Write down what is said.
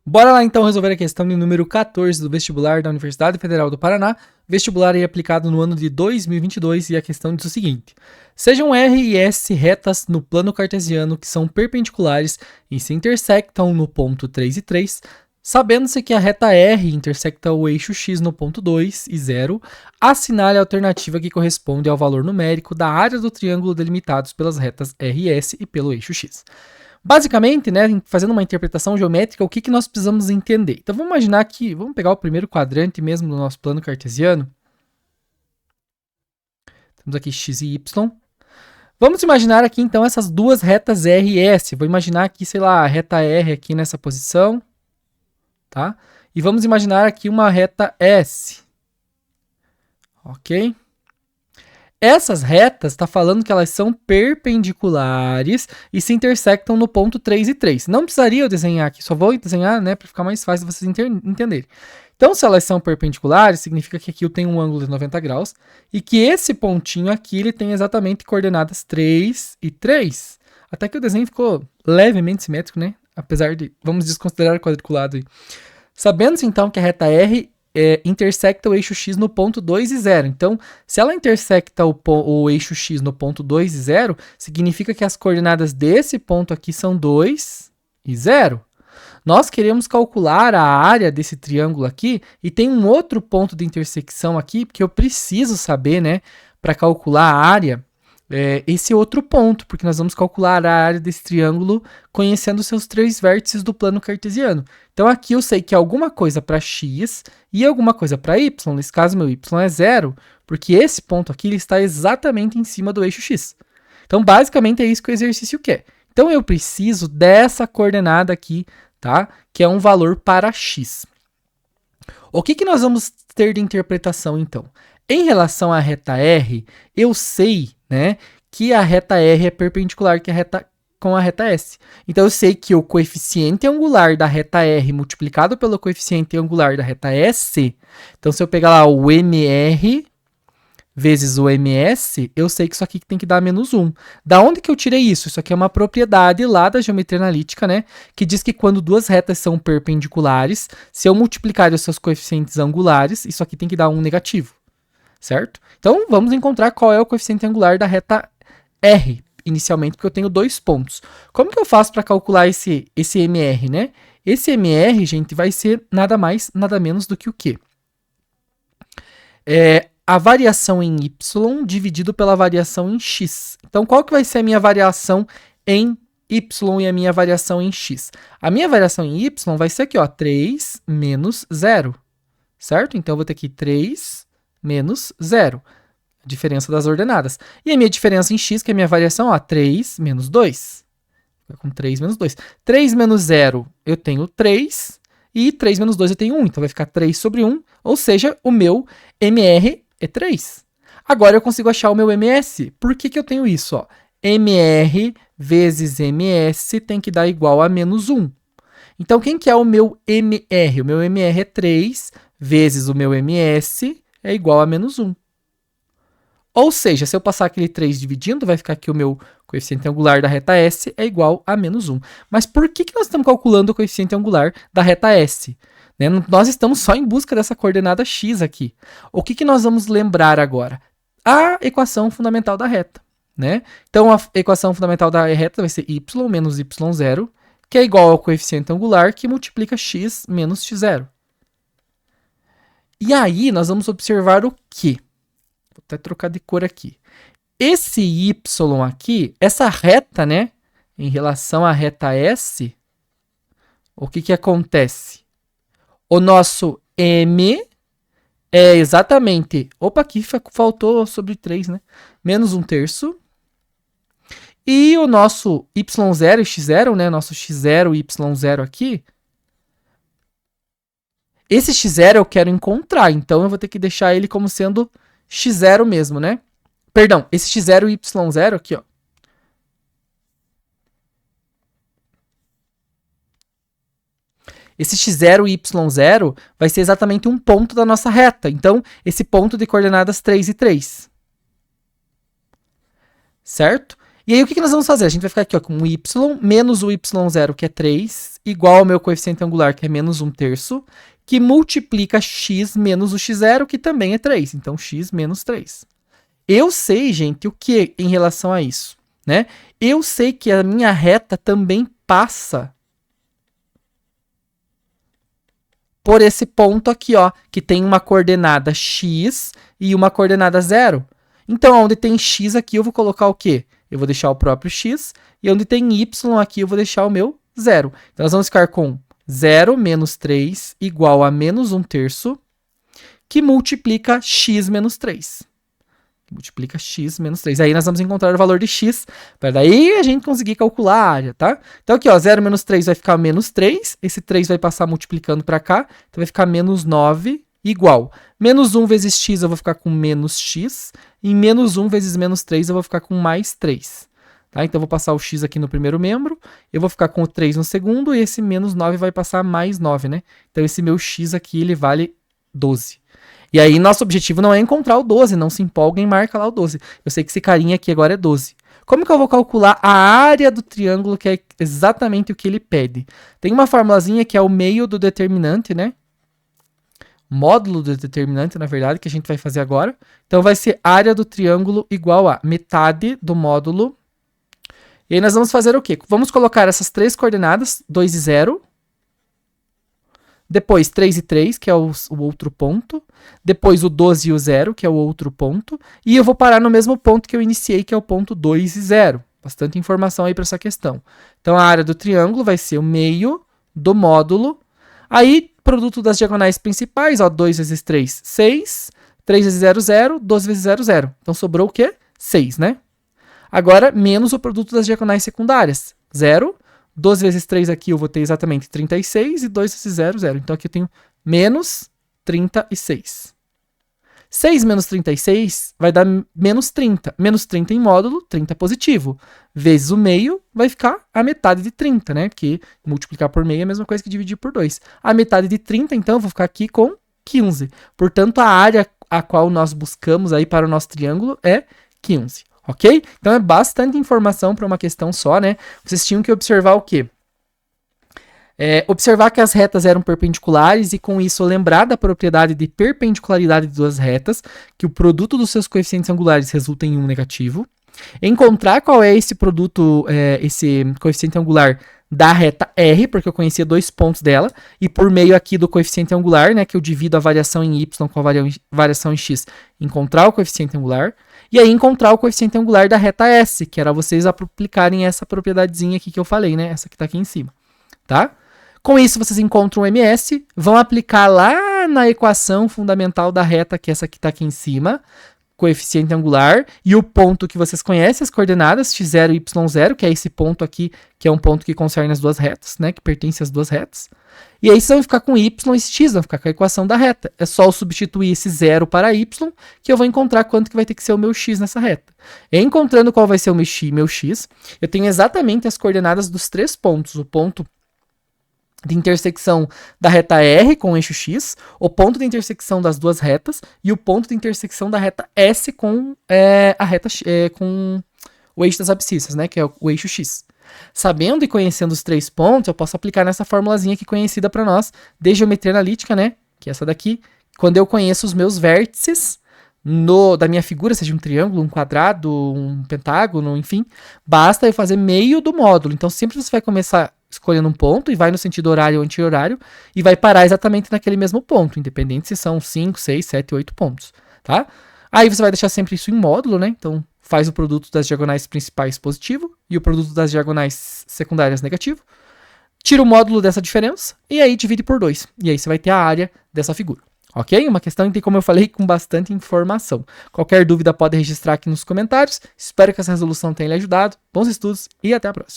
Bora lá então resolver a questão de número 14 do vestibular da Universidade Federal do Paraná, vestibular aí aplicado no ano de 2022, e a questão diz o seguinte: sejam R e S retas no plano cartesiano que são perpendiculares e se intersectam no ponto 3 e 3, sabendo-se que a reta R intersecta o eixo X no ponto 2 e 0, assinale a alternativa que corresponde ao valor numérico da área do triângulo delimitados pelas retas R e S e pelo eixo X. Basicamente, né, fazendo uma interpretação geométrica, o que nós precisamos entender? Então vamos imaginar que, vamos pegar o primeiro quadrante mesmo do nosso plano cartesiano. Temos aqui x e y. Vamos imaginar aqui então essas duas retas R e S. Vou imaginar aqui, sei lá, a reta R aqui nessa posição, tá? E vamos imaginar aqui uma reta S. Ok? Essas retas, está falando que elas são perpendiculares e se intersectam no ponto 3 e 3. Não precisaria eu desenhar aqui, só vou desenhar, né, para ficar mais fácil de vocês entenderem. Então, se elas são perpendiculares, significa que aqui eu tenho um ângulo de 90 graus e que esse pontinho aqui ele tem exatamente coordenadas 3 e 3. Até que o desenho ficou levemente simétrico, né? Apesar de, vamos desconsiderar quadriculado aí. Sabendo-se então que a reta R intersecta o eixo X no ponto 2 e 0. Então, se ela intersecta o eixo X no ponto 2 e 0, significa que as coordenadas desse ponto aqui são 2 e 0. Nós queremos calcular a área desse triângulo aqui e tem um outro ponto de intersecção aqui, porque eu preciso saber, né, para calcular a área, esse outro ponto, porque nós vamos calcular a área desse triângulo conhecendo seus 3 vértices do plano cartesiano. Então aqui eu sei que é alguma coisa para x e alguma coisa para y. Nesse caso, meu y é 0, porque esse ponto aqui ele está exatamente em cima do eixo x. Então, basicamente, é isso que o exercício quer. Então, eu preciso dessa coordenada aqui, tá? Que é um valor para x. O que nós vamos ter de interpretação, então? Em relação à reta R, eu sei, né, que a reta R é perpendicular com a reta S. Então, eu sei que o coeficiente angular da reta R multiplicado pelo coeficiente angular da reta S, então, se eu pegar lá o MR vezes o MS, eu sei que isso aqui tem que dar menos 1. Da onde que eu tirei isso? Isso aqui é uma propriedade lá da geometria analítica, né? Que diz que quando duas retas são perpendiculares, se eu multiplicar os seus coeficientes angulares, isso aqui tem que dar um negativo, certo? Então, vamos encontrar qual é o coeficiente angular da reta R, inicialmente, porque eu tenho 2 pontos. Como que eu faço para calcular esse MR, né? Esse MR, gente, vai ser nada mais, nada menos do que o quê? A variação em y dividido pela variação em x. Então, qual que vai ser a minha variação em y e a minha variação em x? A minha variação em y vai ser aqui, ó, 3 menos 0, certo? Então, eu vou ter aqui 3 menos 0, a diferença das ordenadas. E a minha diferença em x, que é a minha variação, ó, 3 menos 2. Com 3 menos 2. 3 menos 0, eu tenho 3, e 3 menos 2 eu tenho 1. Então, vai ficar 3 sobre 1, ou seja, o meu MR é 3. Agora eu consigo achar o meu MS. Por que eu tenho isso? Ó? MR vezes MS tem que dar igual a menos 1. Então, quem que é o meu MR? O meu MR é 3 vezes o meu MS é igual a menos 1. Ou seja, se eu passar aquele 3 dividindo, vai ficar aqui o meu coeficiente angular da reta S é igual a menos 1. Mas por que nós estamos calculando o coeficiente angular da reta S? Né? Nós estamos só em busca dessa coordenada x aqui. O que nós vamos lembrar agora? A equação fundamental da reta. Né? Então, a equação fundamental da reta vai ser y menos y0, que é igual ao coeficiente angular que multiplica x menos x0. E aí, nós vamos observar o quê? Vou até trocar de cor aqui. Esse y aqui, essa reta, né, em relação à reta S, o que acontece? O nosso M é exatamente... Opa, aqui faltou sobre 3, né? Menos 1/3. E o nosso y0 e x0, né? Nosso x0 e y0 aqui. Esse x0 eu quero encontrar, então eu vou ter que deixar ele como sendo x0 mesmo, né? Perdão, esse x0 e y0 aqui, ó. Esse x0 e y0 vai ser exatamente um ponto da nossa reta. Então, esse ponto de coordenadas 3 e 3. Certo? E aí, o que nós vamos fazer? A gente vai ficar aqui ó, com y menos o y0, que é 3, igual ao meu coeficiente angular, que é menos 1/3, que multiplica x menos o x0, que também é 3. Então, x menos 3. Eu sei, gente, o que em relação a isso? Né? Eu sei que a minha reta também passa por esse ponto aqui, ó, que tem uma coordenada x e uma coordenada 0. Então, onde tem x aqui, eu vou colocar o quê? Eu vou deixar o próprio x, e onde tem y aqui, eu vou deixar o meu 0. Então, nós vamos ficar com 0 menos 3 igual a menos 1/3, que multiplica x menos 3. Multiplica x menos 3. Aí nós vamos encontrar o valor de x, para daí a gente conseguir calcular a área, tá? Então aqui, ó, 0 menos 3 vai ficar menos 3, esse 3 vai passar multiplicando para cá, então vai ficar menos 9 igual. Menos 1 vezes x eu vou ficar com menos x, e menos 1 vezes menos 3 eu vou ficar com mais 3. Tá? Então eu vou passar o x aqui no primeiro membro, eu vou ficar com o 3 no segundo, e esse menos 9 vai passar mais 9, né? Então esse meu x aqui, ele vale 12. E aí nosso objetivo não é encontrar o 12, não se empolguem e marca lá o 12. Eu sei que esse carinha aqui agora é 12. Como que eu vou calcular a área do triângulo, que é exatamente o que ele pede? Tem uma formulazinha que é o meio do determinante, né? Módulo do determinante, na verdade, que a gente vai fazer agora. Então, vai ser área do triângulo igual a metade do módulo. E aí, nós vamos fazer o quê? Vamos colocar essas três coordenadas, 2 e 0. Depois, 3 e 3, que é o outro ponto. Depois, o 12 e o 0, que é o outro ponto. E eu vou parar no mesmo ponto que eu iniciei, que é o ponto 2 e 0. Bastante informação aí para essa questão. Então, a área do triângulo vai ser o meio do módulo. Aí, produto das diagonais principais, ó, 2 vezes 3, 6. 3 vezes 0, 0. 12 vezes 0, 0. Então, sobrou o quê? 6, né? Agora, menos o produto das diagonais secundárias. 0. 12 vezes 3 aqui eu vou ter exatamente 36 e 2 vezes 0, 0. Então, aqui eu tenho menos 36. 6 menos 36 vai dar menos 30. Menos 30 em módulo, 30 positivo. Vezes o meio vai ficar a metade de 30, né? Porque multiplicar por meio é a mesma coisa que dividir por 2. A metade de 30, então, eu vou ficar aqui com 15. Portanto, a área a qual nós buscamos aí para o nosso triângulo é 15. Ok? Então, é bastante informação para uma questão só, né? Vocês tinham que observar o quê? Observar que as retas eram perpendiculares e, com isso, lembrar da propriedade de perpendicularidade de duas retas, que o produto dos seus coeficientes angulares resulta em um negativo. Encontrar qual é esse produto, esse coeficiente angular da reta R, porque eu conhecia dois pontos dela, e por meio aqui do coeficiente angular, né, que eu divido a variação em Y com a variação em X, encontrar o coeficiente angular, e aí encontrar o coeficiente angular da reta S, que era vocês aplicarem essa propriedadezinha aqui que eu falei, né, essa que está aqui em cima, tá? Com isso, vocês encontram o MS, vão aplicar lá na equação fundamental da reta, que é essa que está aqui em cima, coeficiente angular, e o ponto que vocês conhecem, as coordenadas, x0 e y0, que é esse ponto aqui, que é um ponto que concerne as duas retas, né, que pertence às duas retas. E aí vocês vão ficar com y e x, vão ficar com a equação da reta. É só eu substituir esse 0 para y, que eu vou encontrar quanto que vai ter que ser o meu x nessa reta. Encontrando qual vai ser o meu x, eu tenho exatamente as coordenadas dos três pontos, o ponto de intersecção da reta R com o eixo X, o ponto de intersecção das duas retas e o ponto de intersecção da reta S com a reta com o eixo das abscissas, né, que é o eixo X. Sabendo e conhecendo os três pontos, eu posso aplicar nessa formulazinha aqui conhecida para nós de geometria analítica, né, que é essa daqui, quando eu conheço os meus vértices da minha figura, seja um triângulo, um quadrado, um pentágono, enfim, basta eu fazer meio do módulo. Então, sempre você vai começar escolhendo um ponto e vai no sentido horário ou anti-horário e vai parar exatamente naquele mesmo ponto, independente se são 5, 6, 7, 8 pontos, tá? Aí você vai deixar sempre isso em módulo, né? Então, faz o produto das diagonais principais positivo e o produto das diagonais secundárias negativo. Tira o módulo dessa diferença e aí divide por 2. E aí você vai ter a área dessa figura. Ok? Uma questão que, como eu falei, com bastante informação. Qualquer dúvida pode registrar aqui nos comentários. Espero que essa resolução tenha lhe ajudado. Bons estudos e até a próxima.